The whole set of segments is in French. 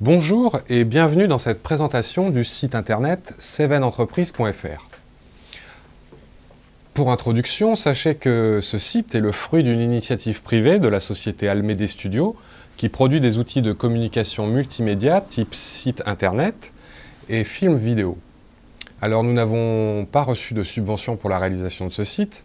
Bonjour et bienvenue dans cette présentation du site internet cevenentreprise.fr. Pour introduction, sachez que ce site est le fruit d'une initiative privée de la société Almede Studio qui produit des outils de communication multimédia type site internet et film vidéo. Alors nous n'avons pas reçu de subvention pour la réalisation de ce site,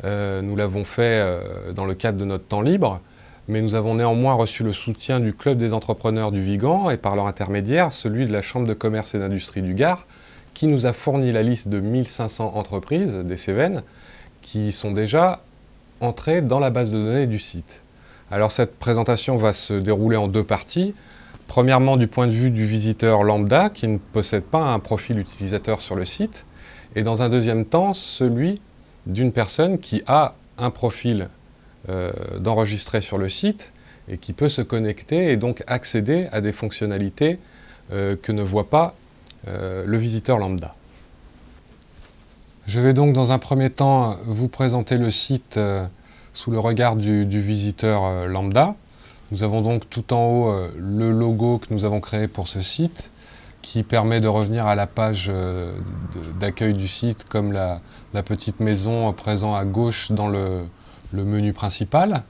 nous l'avons fait dans le cadre de notre temps libre, mais nous avons néanmoins reçu le soutien du Club des entrepreneurs du Vigan et par leur intermédiaire celui de la Chambre de commerce et d'industrie du Gard, qui nous a fourni la liste de 1500 entreprises des Cévennes qui sont déjà entrées dans la base de données du site. Alors cette présentation va se dérouler en deux parties. Premièrement, du point de vue du visiteur lambda qui ne possède pas un profil utilisateur sur le site, et dans un deuxième temps, celui d'une personne qui a un profil d'enregistrer sur le site et qui peut se connecter et donc accéder à des fonctionnalités que ne voit pas le visiteur lambda. Je vais donc dans un premier temps vous présenter le site sous le regard du visiteur lambda. Nous avons donc tout en haut le logo que nous avons créé pour ce site qui permet de revenir à la page d'accueil du site comme la petite maison présente à gauche dans le menu principal.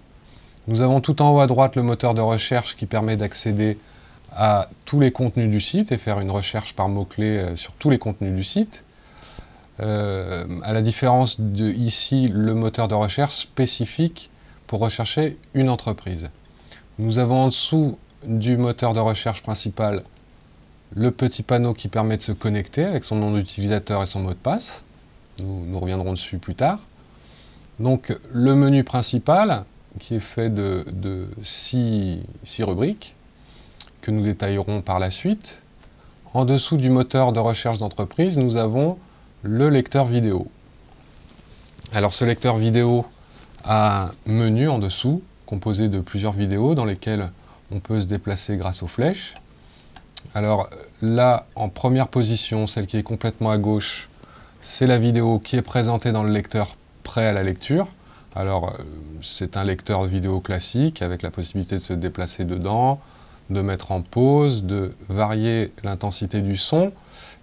Nous avons tout en haut à droite le moteur de recherche qui permet d'accéder à tous les contenus du site et faire une recherche par mots-clés sur tous les contenus du site. À la différence de ici, le moteur de recherche spécifique pour rechercher une entreprise. Nous avons en dessous du moteur de recherche principal le petit panneau qui permet de se connecter avec son nom d'utilisateur et son mot de passe. Nous reviendrons dessus plus tard. Donc le menu principal qui est fait de 6 rubriques que nous détaillerons par la suite. En dessous du moteur de recherche d'entreprise, nous avons le lecteur vidéo. Alors ce lecteur vidéo a un menu en dessous composé de plusieurs vidéos dans lesquelles on peut se déplacer grâce aux flèches. Alors là, en première position, celle qui est complètement à gauche, c'est la vidéo qui est présentée dans le lecteur prêt à la lecture. Alors c'est un lecteur vidéo classique avec la possibilité de se déplacer dedans, de mettre en pause, de varier l'intensité du son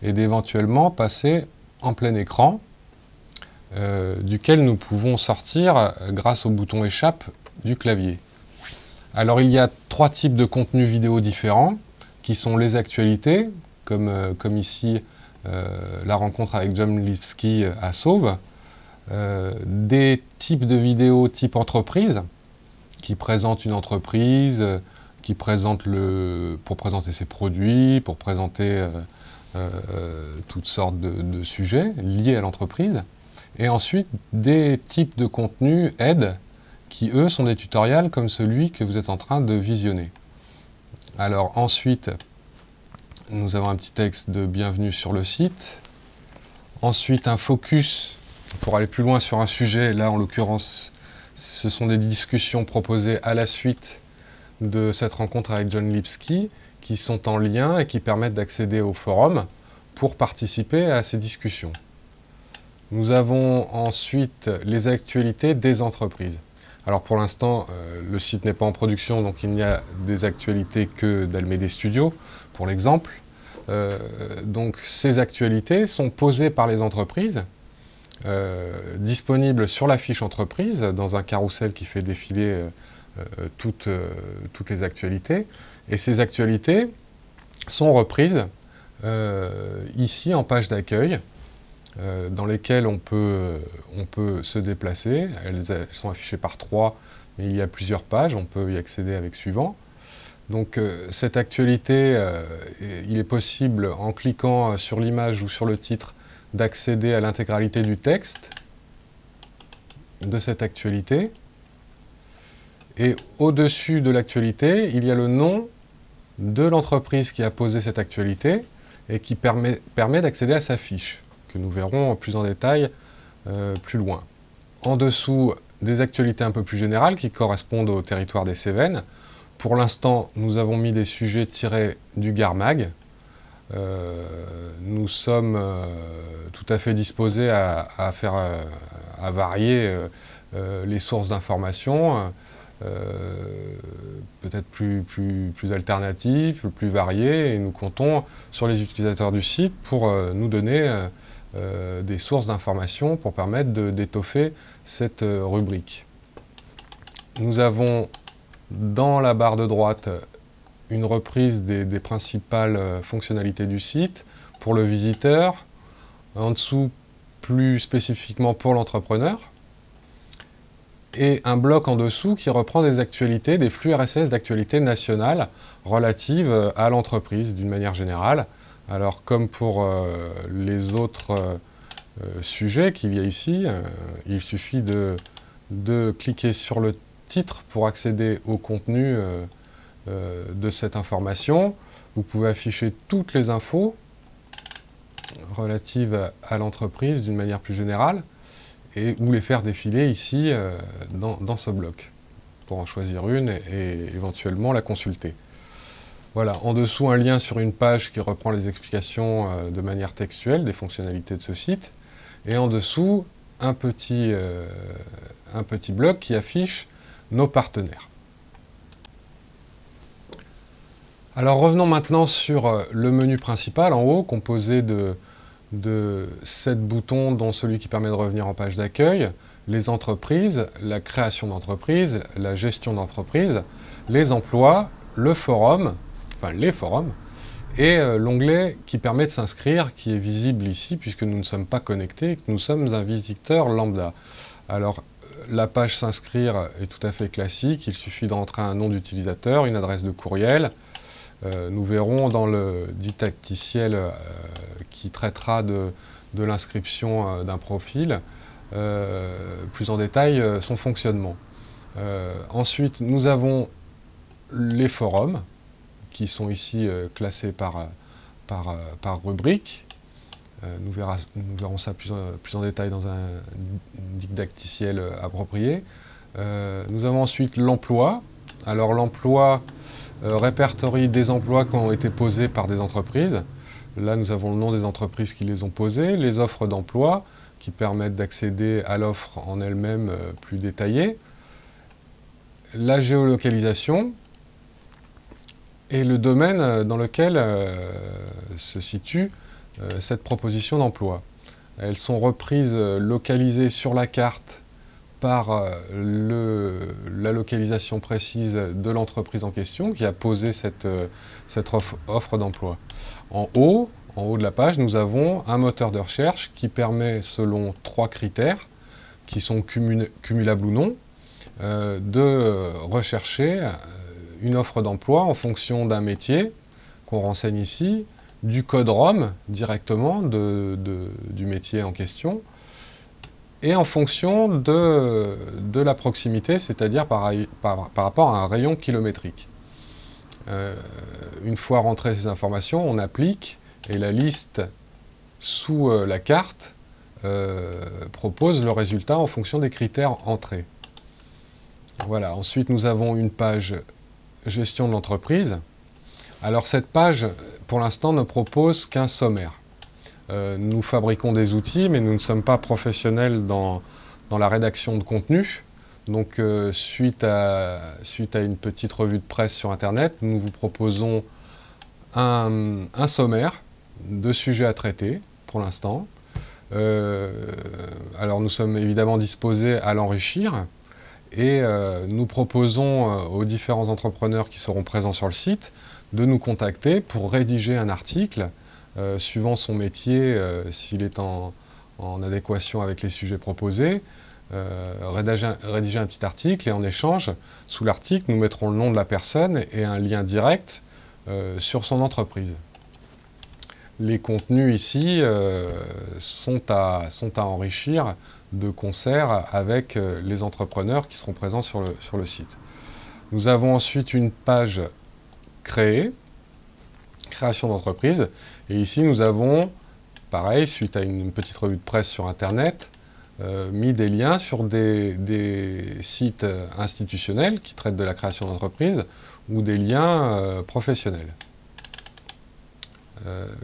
et d'éventuellement passer en plein écran duquel nous pouvons sortir grâce au bouton échappe du clavier. Alors il y a 3 types de contenus vidéo différents qui sont les actualités, comme ici la rencontre avec John Lipsky à Sauve, des types de vidéos type entreprise, qui présentent une entreprise, qui présentent pour présenter ses produits, pour présenter toutes sortes de sujets liés à l'entreprise. Et ensuite, des types de contenus aide, qui eux sont des tutoriels comme celui que vous êtes en train de visionner. Alors ensuite, nous avons un petit texte de bienvenue sur le site. Ensuite, un focus pour aller plus loin sur un sujet. Là, en l'occurrence, ce sont des discussions proposées à la suite de cette rencontre avec John Lipsky qui sont en lien et qui permettent d'accéder au forum pour participer à ces discussions. Nous avons ensuite les actualités des entreprises. Alors pour l'instant, le site n'est pas en production, donc il n'y a des actualités que d'Almede Studio, pour l'exemple. Donc ces actualités sont posées par les entreprises, disponibles sur la fiche entreprise, dans un carrousel qui fait défiler toutes les actualités. Et ces actualités sont reprises ici en page d'accueil, dans lesquelles on peut se déplacer. Elles sont affichées par 3, mais il y a plusieurs pages, on peut y accéder avec suivant. Donc cette actualité, il est possible, en cliquant sur l'image ou sur le titre, d'accéder à l'intégralité du texte de cette actualité. Et au-dessus de l'actualité, il y a le nom de l'entreprise qui a posé cette actualité et qui permet d'accéder à sa fiche, que nous verrons plus en détail plus loin. En dessous, des actualités un peu plus générales qui correspondent au territoire des Cévennes. Pour l'instant, nous avons mis des sujets tirés du Garmag. Nous sommes tout à fait disposés à varier les sources d'informations. peut-être plus alternatifs, plus variés, et nous comptons sur les utilisateurs du site pour nous donner des sources d'informations pour permettre d'étoffer cette rubrique. Nous avons dans la barre de droite une reprise des principales fonctionnalités du site pour le visiteur, en dessous plus spécifiquement pour l'entrepreneur, et un bloc en dessous qui reprend des actualités, des flux RSS d'actualités nationales relatives à l'entreprise d'une manière générale. Alors comme pour les autres sujets qu'il y a ici, il suffit de cliquer sur le titre pour accéder au contenu de cette information. Vous pouvez afficher toutes les infos relatives à l'entreprise d'une manière plus générale ou les faire défiler ici dans ce bloc pour en choisir une et éventuellement la consulter. Voilà, en dessous un lien sur une page qui reprend les explications de manière textuelle des fonctionnalités de ce site, et en dessous un petit bloc qui affiche nos partenaires. Alors revenons maintenant sur le menu principal en haut, composé de 7 boutons, dont celui qui permet de revenir en page d'accueil, les entreprises, la création d'entreprise, la gestion d'entreprise, les emplois, le forum, enfin les forums, et l'onglet qui permet de s'inscrire, qui est visible ici, puisque nous ne sommes pas connectés et que nous sommes un visiteur lambda. Alors, la page s'inscrire est tout à fait classique, il suffit d'entrer un nom d'utilisateur, une adresse de courriel. Nous verrons dans le didacticiel qui traitera de l'inscription d'un profil, plus en détail son fonctionnement. Ensuite, nous avons les forums, qui sont ici classés par rubrique. Nous verrons ça plus en détail dans un didacticiel approprié. Nous avons ensuite l'emploi. Alors l'emploi répertorie des emplois qui ont été posés par des entreprises. Là, nous avons le nom des entreprises qui les ont posés, les offres d'emploi qui permettent d'accéder à l'offre en elle-même plus détaillée, la géolocalisation et le domaine dans lequel se situe cette proposition d'emploi. Elles sont reprises, localisées sur la carte par la localisation précise de l'entreprise en question qui a posé cette offre d'emploi. En haut de la page, nous avons un moteur de recherche qui permet, selon 3 critères, qui sont cumulables ou non, de rechercher une offre d'emploi en fonction d'un métier qu'on renseigne ici, du code ROM directement du métier en question, et en fonction de la proximité, c'est-à-dire par rapport à un rayon kilométrique. Une fois rentrées ces informations, on applique, et la liste sous la carte propose le résultat en fonction des critères entrés. Voilà. Ensuite, nous avons une page gestion de l'entreprise. Alors cette page, pour l'instant, ne propose qu'un sommaire. Nous fabriquons des outils, mais nous ne sommes pas professionnels dans la rédaction de contenu. Donc, suite à une petite revue de presse sur Internet, nous vous proposons un sommaire de sujets à traiter, pour l'instant. Alors, nous sommes évidemment disposés à l'enrichir, et nous proposons aux différents entrepreneurs qui seront présents sur le site de nous contacter pour rédiger un article suivant son métier, s'il est en adéquation avec les sujets proposés, rédiger un petit article, et en échange, sous l'article, nous mettrons le nom de la personne et un lien direct sur son entreprise. Les contenus ici sont à enrichir de concert avec les entrepreneurs qui seront présents sur le site. Nous avons ensuite une page création d'entreprise, et ici nous avons, pareil, suite à une petite revue de presse sur Internet, mis des liens sur des sites institutionnels qui traitent de la création d'entreprise ou des liens professionnels.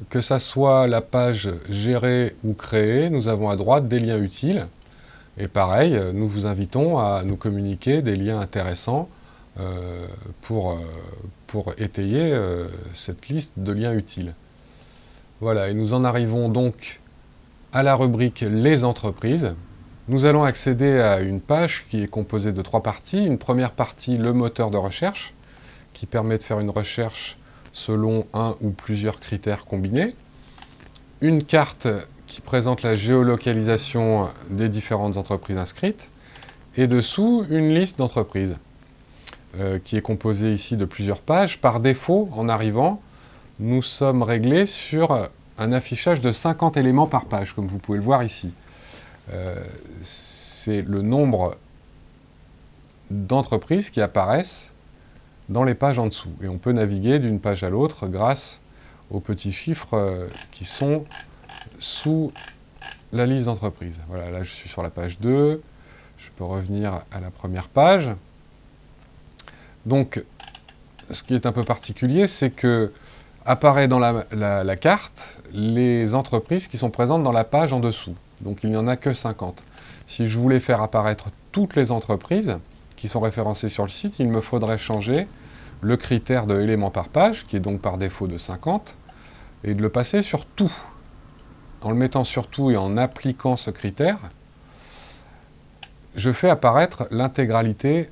Que ça soit la page gérer ou créer, nous avons à droite des liens utiles, et pareil, nous vous invitons à nous communiquer des liens intéressants pour étayer cette liste de liens utiles. Voilà, et nous en arrivons donc à la rubrique « Les entreprises ». Nous allons accéder à une page qui est composée de 3 parties. Une première partie, le moteur de recherche, qui permet de faire une recherche selon un ou plusieurs critères combinés. Une carte qui présente la géolocalisation des différentes entreprises inscrites. Et dessous, une liste d'entreprises, qui est composée ici de plusieurs pages. Par défaut, en arrivant, nous sommes réglés sur un affichage de 50 éléments par page, comme vous pouvez le voir ici. C'est le nombre d'entreprises qui apparaissent dans les pages en dessous. Et on peut naviguer d'une page à l'autre grâce aux petits chiffres qui sont sous la liste d'entreprises. Voilà, là je suis sur la page 2. Je peux revenir à la première page. Donc, ce qui est un peu particulier, c'est que apparaît dans la carte les entreprises qui sont présentes dans la page en dessous. Donc il n'y en a que 50. Si je voulais faire apparaître toutes les entreprises qui sont référencées sur le site, il me faudrait changer le critère de éléments par page, qui est donc par défaut de 50, et de le passer sur tout. En le mettant sur tout et en appliquant ce critère, je fais apparaître l'intégralité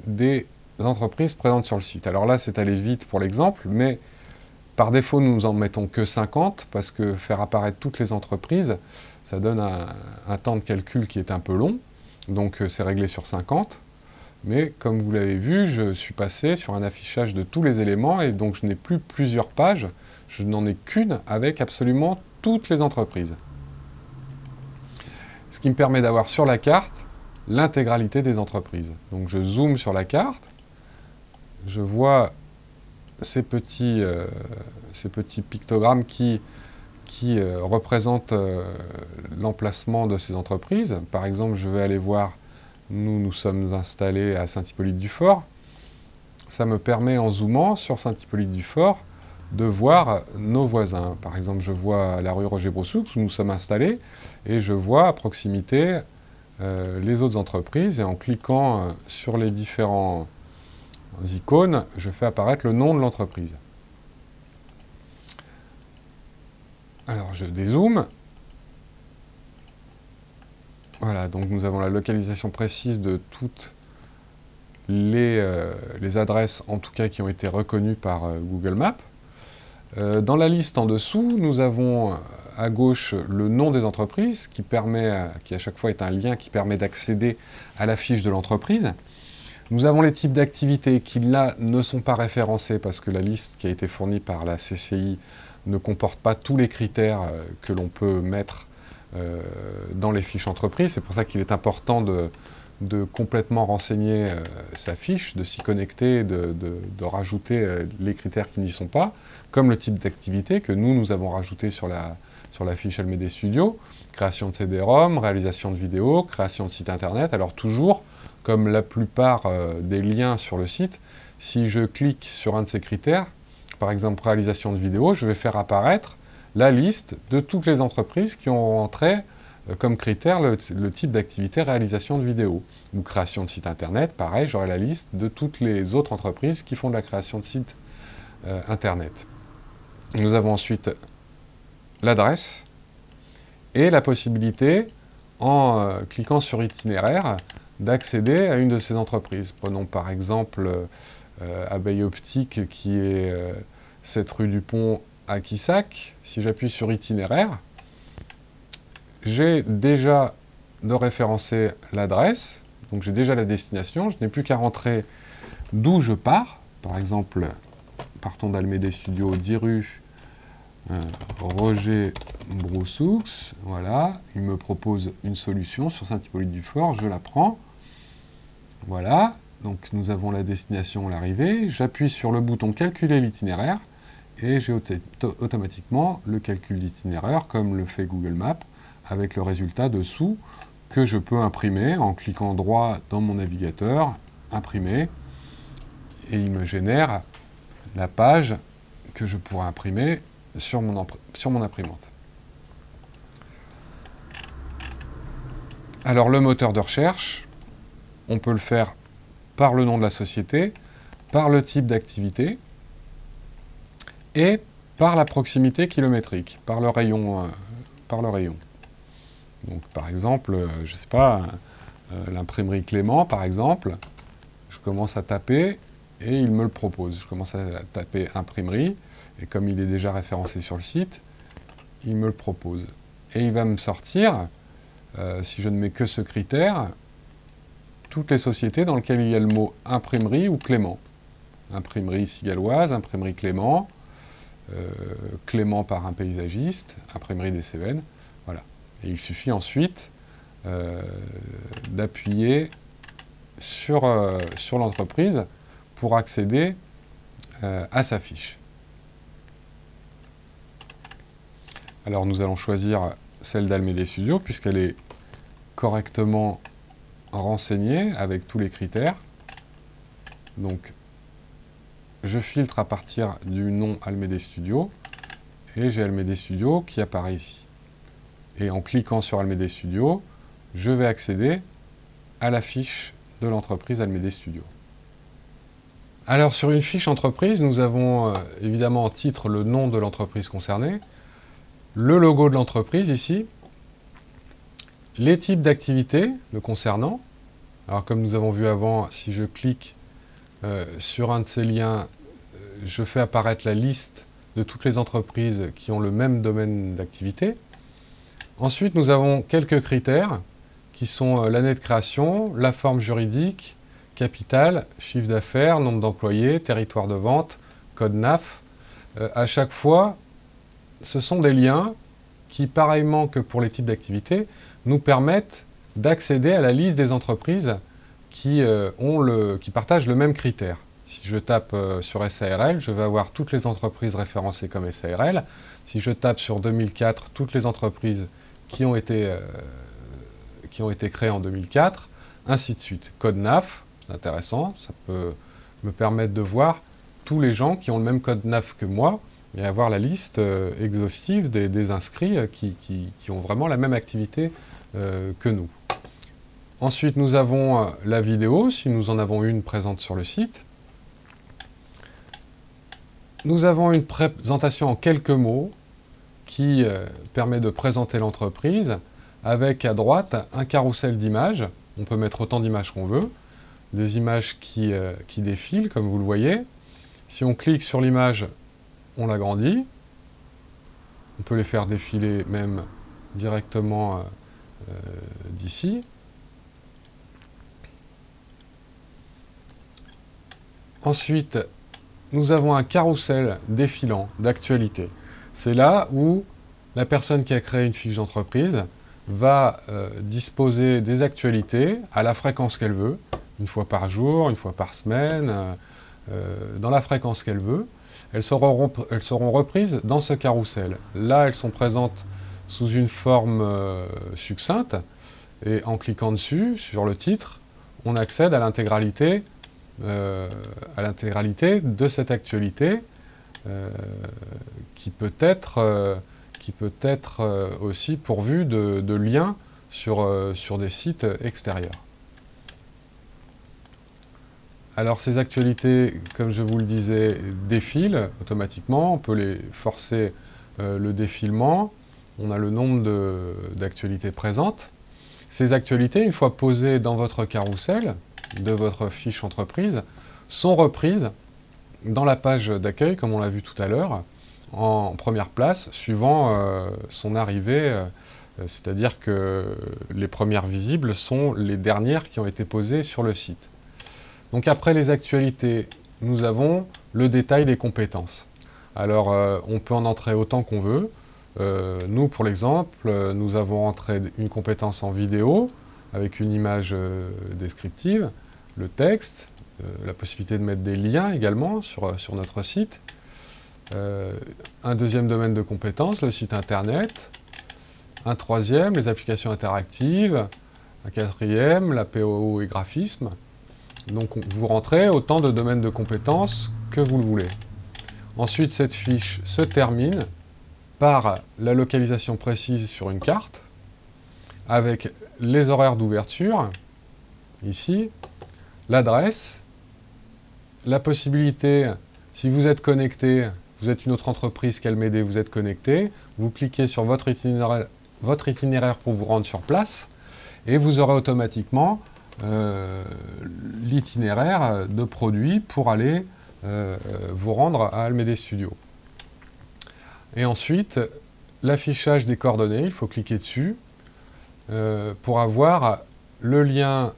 des entreprises présentes sur le site. Alors là, c'est allé vite pour l'exemple, mais par défaut, nous en mettons que 50, parce que faire apparaître toutes les entreprises, ça donne un temps de calcul qui est un peu long, donc c'est réglé sur 50. Mais comme vous l'avez vu, je suis passé sur un affichage de tous les éléments, et donc je n'ai plus plusieurs pages, je n'en ai qu'une avec absolument toutes les entreprises. Ce qui me permet d'avoir sur la carte l'intégralité des entreprises. Donc je zoome sur la carte, je vois ces petits pictogrammes qui représentent l'emplacement de ces entreprises. Par exemple, je vais aller voir, nous sommes installés à Saint-Hippolyte-du-Fort. Ça me permet, en zoomant sur Saint-Hippolyte-du-Fort, de voir nos voisins. Par exemple, je vois la rue Roger-Broussoux, où nous sommes installés, et je vois à proximité les autres entreprises, et en cliquant sur les différents icônes, je fais apparaître le nom de l'entreprise. Alors, je dézoome. Voilà, donc nous avons la localisation précise de toutes les adresses, en tout cas qui ont été reconnues par Google Maps. Dans la liste en dessous, nous avons à gauche le nom des entreprises, qui à chaque fois est un lien qui permet d'accéder à la fiche de l'entreprise. Nous avons les types d'activités qui, là, ne sont pas référencés parce que la liste qui a été fournie par la CCI ne comporte pas tous les critères que l'on peut mettre dans les fiches entreprises. C'est pour ça qu'il est important de complètement renseigner sa fiche, de s'y connecter, de rajouter les critères qui n'y sont pas, comme le type d'activité que nous avons rajouté sur la fiche LMD Studio, création de CD-ROM, réalisation de vidéos, création de site internet. Alors toujours, comme la plupart des liens sur le site, si je clique sur un de ces critères, par exemple réalisation de vidéos, je vais faire apparaître la liste de toutes les entreprises qui ont rentré comme critère le type d'activité réalisation de vidéos. Ou création de site internet, pareil, j'aurai la liste de toutes les autres entreprises qui font de la création de site internet. Nous avons ensuite l'adresse et la possibilité, en cliquant sur itinéraire, d'accéder à une de ces entreprises. Prenons par exemple Abeille Optique, qui est cette rue du Pont à Quissac. Si j'appuie sur itinéraire, j'ai déjà de référencer l'adresse, donc j'ai déjà la destination, je n'ai plus qu'à rentrer d'où je pars. Par exemple, partons d'Almédée Studio, 10 rue Roger Broussoux, voilà, il me propose une solution sur Saint-Hippolyte-du-Fort, je la prends, voilà, donc nous avons la destination, l'arrivée, j'appuie sur le bouton calculer l'itinéraire, et j'ai automatiquement le calcul d'itinéraire, comme le fait Google Maps, avec le résultat dessous, que je peux imprimer en cliquant droit dans mon navigateur, imprimer, et il me génère la page que je pourrais imprimer sur mon imprimante. Alors le moteur de recherche, on peut le faire par le nom de la société, par le type d'activité et par la proximité kilométrique, par le rayon. Donc par exemple, je ne sais pas, l'imprimerie Clément par exemple, je commence à taper et il me le propose. Je commence à taper imprimerie et comme il est déjà référencé sur le site, il me le propose. Et il va me sortir, si je ne mets que ce critère, toutes les sociétés dans lesquelles il y a le mot imprimerie ou Clément. Imprimerie Cigaloise, imprimerie Clément, Clément par un paysagiste, imprimerie des Cévennes, voilà. Et il suffit ensuite d'appuyer sur l'entreprise pour accéder à sa fiche. Alors nous allons choisir celle d'Almédée Studio puisqu'elle est correctement renseignée avec tous les critères. Donc je filtre à partir du nom Almédée Studio et j'ai Almédée Studio qui apparaît ici. Et en cliquant sur Almédée Studio, je vais accéder à la fiche de l'entreprise Almédée Studio. Alors sur une fiche entreprise, nous avons évidemment en titre le nom de l'entreprise concernée, le logo de l'entreprise ici, les types d'activités le concernant. Alors comme nous avons vu avant, si je clique sur un de ces liens, je fais apparaître la liste de toutes les entreprises qui ont le même domaine d'activité. Ensuite, nous avons quelques critères qui sont l'année de création, la forme juridique, capital, chiffre d'affaires, nombre d'employés, territoire de vente, code NAF. À chaque fois, ce sont des liens qui, pareillement que pour les types d'activités, nous permettent d'accéder à la liste des entreprises qui partagent le même critère. Si je tape sur SARL, je vais avoir toutes les entreprises référencées comme SARL. Si je tape sur 2004, toutes les entreprises qui ont été créées en 2004, ainsi de suite. Code NAF, c'est intéressant, ça peut me permettre de voir tous les gens qui ont le même code NAF que moi et avoir la liste exhaustive des inscrits qui ont vraiment la même activité que nous. Ensuite, nous avons la vidéo, si nous en avons une présente sur le site. Nous avons une présentation en quelques mots qui permet de présenter l'entreprise avec à droite un carrousel d'images. On peut mettre autant d'images qu'on veut, des images qui défilent comme vous le voyez. Si on clique sur l'image, on l'agrandit. On peut les faire défiler même directement d'ici. Ensuite, nous avons un carrousel défilant d'actualité. C'est là où la personne qui a créé une fiche d'entreprise va disposer des actualités à la fréquence qu'elle veut, une fois par jour, une fois par semaine, dans la fréquence qu'elle veut. Elles seront reprises dans ce carrousel. Là, elles sont présentes sous une forme succincte, et en cliquant dessus, sur le titre, on accède à l'intégralité de cette actualité qui peut être aussi pourvue de liens sur des sites extérieurs. Alors ces actualités, comme je vous le disais, défilent automatiquement. On peut les forcer le défilement. On a le nombre d'actualités présentes. Ces actualités, une fois posées dans votre carrousel de votre fiche entreprise, sont reprises dans la page d'accueil, comme on l'a vu tout à l'heure, en première place, suivant son arrivée. C'est-à-dire que les premières visibles sont les dernières qui ont été posées sur le site. Donc après les actualités, nous avons le détail des compétences. Alors on peut en entrer autant qu'on veut. Nous, pour l'exemple, nous avons entré une compétence en vidéo, avec une image descriptive, le texte, la possibilité de mettre des liens également sur notre site. Un deuxième domaine de compétences, le site internet. Un troisième, les applications interactives. Un quatrième, la PO et graphisme. Donc vous rentrez autant de domaines de compétences que vous le voulez. Ensuite, cette fiche se termine par la localisation précise sur une carte, avec les horaires d'ouverture, ici, l'adresse, la possibilité, si vous êtes connecté, vous êtes une autre entreprise qu'Almede, vous êtes connecté, vous cliquez sur votre itinéraire pour vous rendre sur place, et vous aurez automatiquement l'itinéraire de produits pour aller vous rendre à Almede Studio. Et ensuite, l'affichage des coordonnées, il faut cliquer dessus pour avoir le lien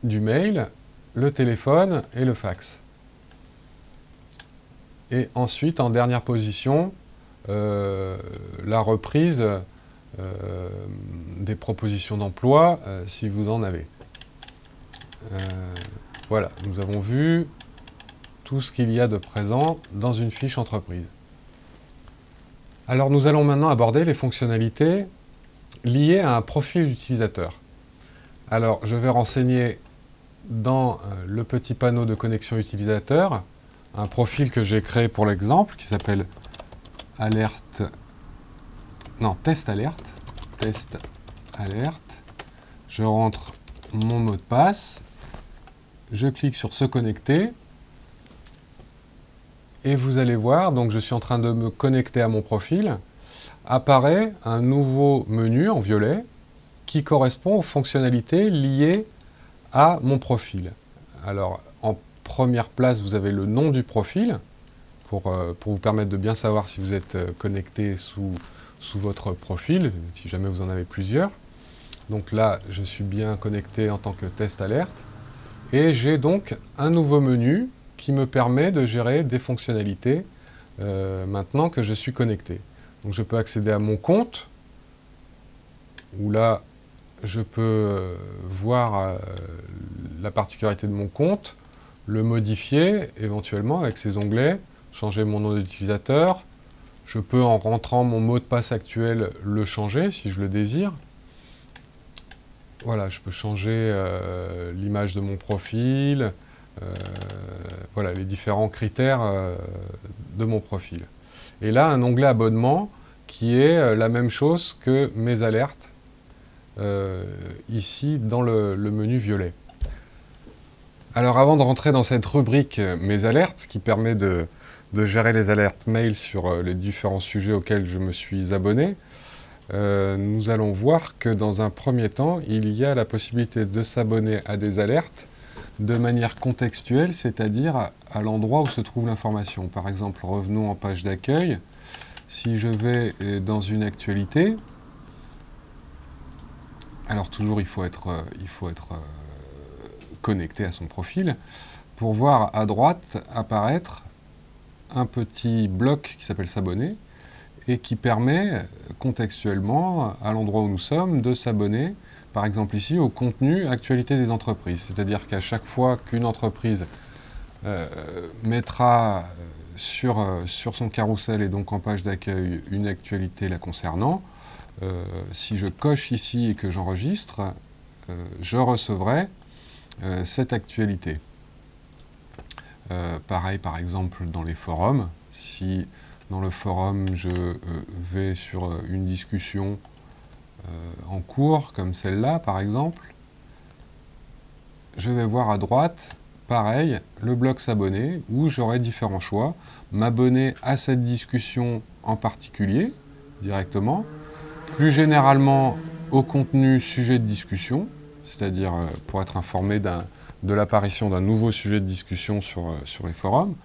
du mail, le téléphone et le fax. Et ensuite, en dernière position, la reprise des propositions d'emploi, si vous en avez. Voilà, nous avons vu tout ce qu'il y a de présent dans une fiche entreprise. Alors nous allons maintenant aborder les fonctionnalités liées à un profil utilisateur. Alors je vais renseigner dans le petit panneau de connexion utilisateur un profil que j'ai créé pour l'exemple qui s'appelle test alerte. Test alerte. Je rentre mon mot de passe. Je clique sur se connecter. Et vous allez voir, donc je suis en train de me connecter à mon profil. Apparaît un nouveau menu en violet qui correspond aux fonctionnalités liées à mon profil. Alors, en première place, vous avez le nom du profil, pour vous permettre de bien savoir si vous êtes connecté sous votre profil, si jamais vous en avez plusieurs. Donc là, je suis bien connecté en tant que test alerte. Et j'ai donc un nouveau menu qui me permet de gérer des fonctionnalités maintenant que je suis connecté. Donc je peux accéder à mon compte, où là, je peux voir la particularité de mon compte, le modifier éventuellement avec ces onglets, changer mon nom d'utilisateur. Je peux, en rentrant mon mot de passe actuel, le changer si je le désire. Voilà, je peux changer l'image de mon profil, voilà, les différents critères de mon profil. Et là, un onglet abonnement qui est la même chose que mes alertes, ici dans le menu violet. Alors avant de rentrer dans cette rubrique mes alertes, qui permet de gérer les alertes mail sur les différents sujets auxquels je me suis abonné, nous allons voir que dans un premier temps, il y a la possibilité de s'abonner à des alertes de manière contextuelle, c'est-à-dire à l'endroit où se trouve l'information. Par exemple, revenons en page d'accueil. Si je vais dans une actualité, alors toujours il faut être connecté à son profil, pour voir à droite apparaître un petit bloc qui s'appelle s'abonner, et qui permet contextuellement, à l'endroit où nous sommes, de s'abonner, par exemple ici, au contenu actualité des entreprises. C'est-à-dire qu'à chaque fois qu'une entreprise mettra sur son carrousel et donc en page d'accueil une actualité la concernant, si je coche ici et que j'enregistre, je recevrai cette actualité. Pareil par exemple dans les forums, si dans le forum je vais sur une discussion en cours, comme celle-là par exemple, je vais voir à droite, pareil, le bloc s'abonner, où j'aurai différents choix. M'abonner à cette discussion en particulier, directement. Plus généralement, au contenu sujet de discussion, c'est-à-dire pour être informé de l'apparition d'un nouveau sujet de discussion sur les forums.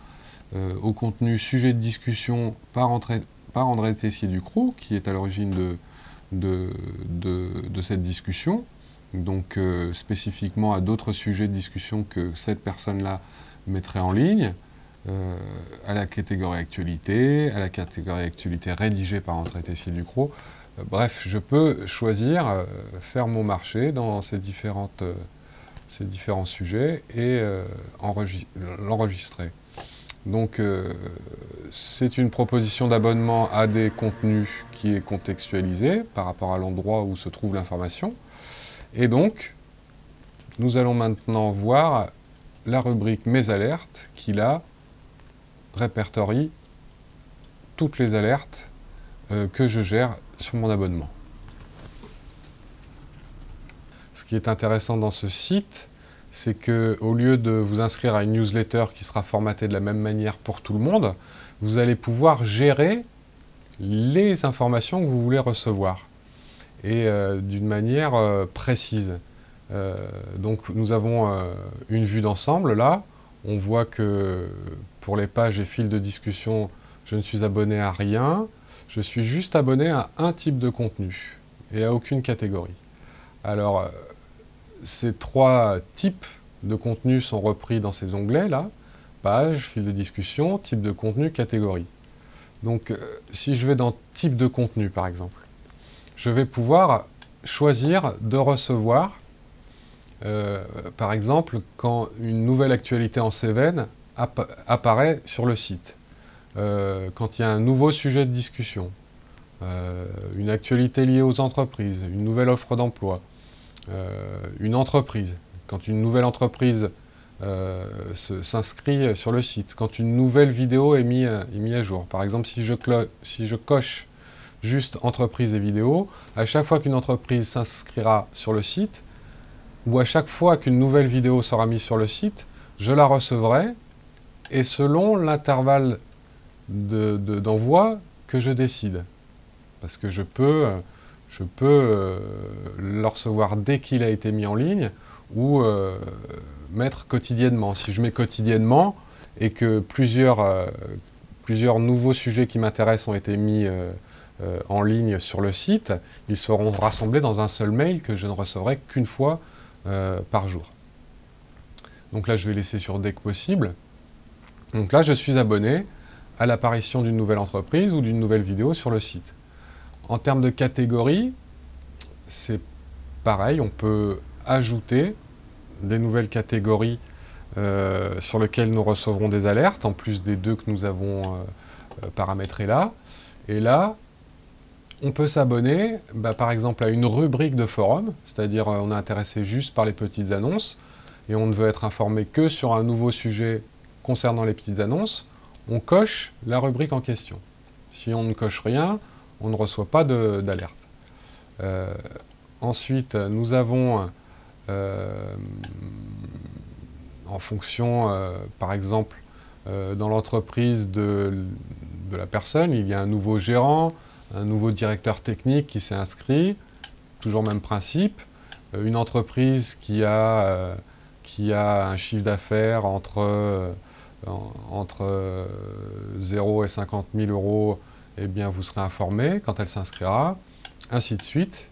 Au contenu sujet de discussion par André Tessier-Ducrot, qui est à l'origine de cette discussion, donc spécifiquement à d'autres sujets de discussion que cette personne-là mettrait en ligne, à la catégorie actualité, à la catégorie actualité rédigée par André Tessier-Ducrot. Bref, je peux choisir, faire mon marché dans ces différents sujets et l'enregistrer. Donc c'est une proposition d'abonnement à des contenus qui est contextualisée par rapport à l'endroit où se trouve l'information. Et donc, nous allons maintenant voir la rubrique Mes alertes qui là répertorie toutes les alertes que je gère sur mon abonnement. Ce qui est intéressant dans ce site, c'est qu'au lieu de vous inscrire à une newsletter qui sera formatée de la même manière pour tout le monde, vous allez pouvoir gérer les informations que vous voulez recevoir et d'une manière précise. Donc nous avons une vue d'ensemble là. On voit que pour les pages et fils de discussion, je ne suis abonné à rien. Je suis juste abonné à un type de contenu et à aucune catégorie. Alors, ces 3 types de contenu sont repris dans ces onglets-là. Page, fil de discussion, type de contenu, catégorie. Donc, si je vais dans type de contenu, par exemple, je vais pouvoir choisir de recevoir, par exemple, quand une nouvelle actualité en Cévennes apparaît sur le site, quand il y a un nouveau sujet de discussion, une actualité liée aux entreprises, une nouvelle offre d'emploi, une entreprise, quand une nouvelle entreprise s'inscrit sur le site, quand une nouvelle vidéo est mise à jour. Par exemple, si je coche juste entreprise et vidéo, à chaque fois qu'une entreprise s'inscrira sur le site, ou à chaque fois qu'une nouvelle vidéo sera mise sur le site, je la recevrai, et selon l'intervalle d'envoi que je décide. Parce que je peux le recevoir dès qu'il a été mis en ligne, ou mettre quotidiennement. Si je mets quotidiennement, et que plusieurs nouveaux sujets qui m'intéressent ont été mis en ligne sur le site, ils seront rassemblés dans un seul mail que je ne recevrai qu'une fois par jour. Donc là, je vais laisser sur dès que possible. Donc là, je suis abonné à l'apparition d'une nouvelle entreprise ou d'une nouvelle vidéo sur le site. En termes de catégorie, c'est pareil, on peut ajouter des nouvelles catégories sur lesquelles nous recevrons des alertes, en plus des 2 que nous avons paramétrés là. Et là, on peut s'abonner, par exemple, à une rubrique de forum, c'est-à-dire on est intéressé juste par les petites annonces, et on ne veut être informé que sur un nouveau sujet concernant les petites annonces, on coche la rubrique en question. Si on ne coche rien, on ne reçoit pas d'alerte. Ensuite, nous avons, en fonction, par exemple, dans l'entreprise de la personne, il y a un nouveau gérant, un nouveau directeur technique qui s'est inscrit, toujours même principe. Une entreprise qui a un chiffre d'affaires entre 0 et 50 000 euros, eh bien vous serez informé quand elle s'inscrira, ainsi de suite.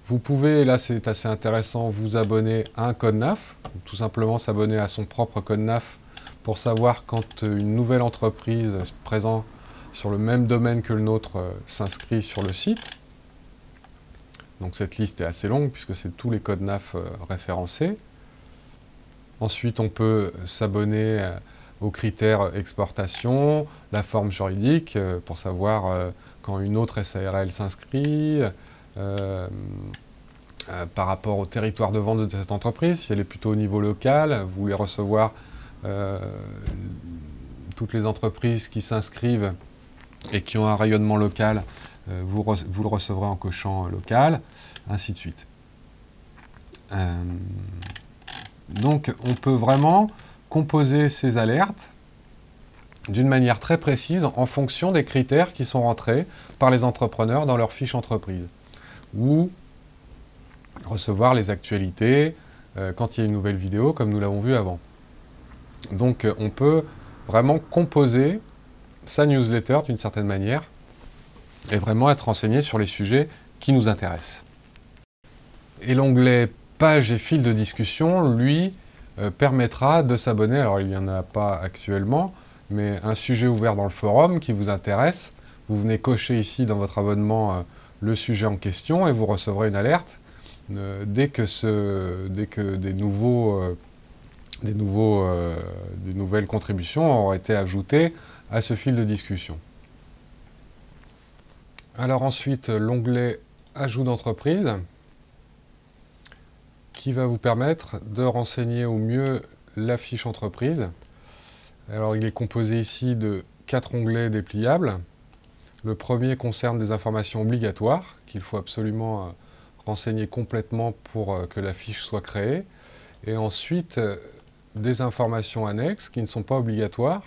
Vous pouvez, là c'est assez intéressant, vous abonner à un code NAF, tout simplement s'abonner à son propre code NAF pour savoir quand une nouvelle entreprise présente sur le même domaine que le nôtre s'inscrit sur le site. Donc cette liste est assez longue puisque c'est tous les codes NAF référencés. Ensuite, on peut s'abonner aux critères exportation, la forme juridique, pour savoir quand une autre SARL s'inscrit, par rapport au territoire de vente de cette entreprise, si elle est plutôt au niveau local, vous voulez recevoir toutes les entreprises qui s'inscrivent et qui ont un rayonnement local, vous le recevrez en cochant local, ainsi de suite. Donc on peut vraiment composer ces alertes d'une manière très précise en fonction des critères qui sont rentrés par les entrepreneurs dans leur fiche entreprise. Ou recevoir les actualités quand il y a une nouvelle vidéo, comme nous l'avons vu avant. Donc on peut vraiment composer sa newsletter d'une certaine manière et vraiment être renseigné sur les sujets qui nous intéressent. Et l'onglet Pages et fils de discussion, lui, permettra de s'abonner, alors il n'y en a pas actuellement, mais un sujet ouvert dans le forum qui vous intéresse, vous venez cocher ici dans votre abonnement le sujet en question et vous recevrez une alerte dès que des nouvelles contributions auront été ajoutées à ce fil de discussion. Alors ensuite, l'onglet Ajout d'entreprise, qui va vous permettre de renseigner au mieux la fiche entreprise. Alors il est composé ici de 4 onglets dépliables. Le premier concerne des informations obligatoires qu'il faut absolument renseigner complètement pour que la fiche soit créée. Et ensuite, des informations annexes qui ne sont pas obligatoires,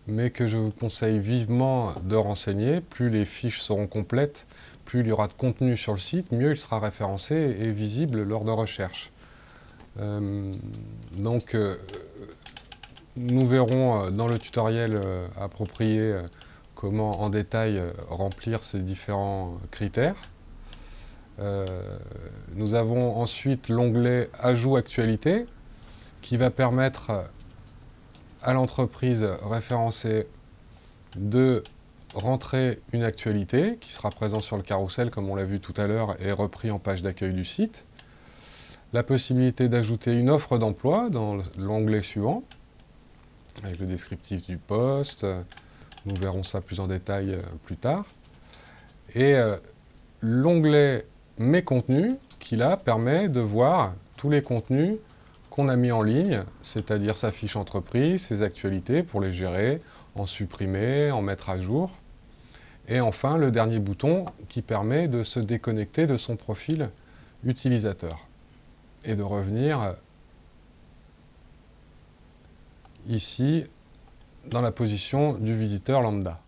mais que je vous conseille vivement de renseigner. Plus les fiches seront complètes, plus il y aura de contenu sur le site, mieux il sera référencé et visible lors de recherche. Nous verrons dans le tutoriel approprié comment en détail remplir ces différents critères. Nous avons ensuite l'onglet « Ajout actualité » qui va permettre à l'entreprise référencée de rentrer une actualité qui sera présente sur le carrousel comme on l'a vu tout à l'heure et repris en page d'accueil du site. La possibilité d'ajouter une offre d'emploi dans l'onglet suivant avec le descriptif du poste. Nous verrons ça plus en détail plus tard. Et l'onglet « Mes contenus » qui là permet de voir tous les contenus qu'on a mis en ligne, c'est-à-dire sa fiche entreprise, ses actualités pour les gérer, en supprimer, en mettre à jour. Et enfin, le dernier bouton qui permet de se déconnecter de son profil utilisateur et de revenir ici dans la position du visiteur lambda.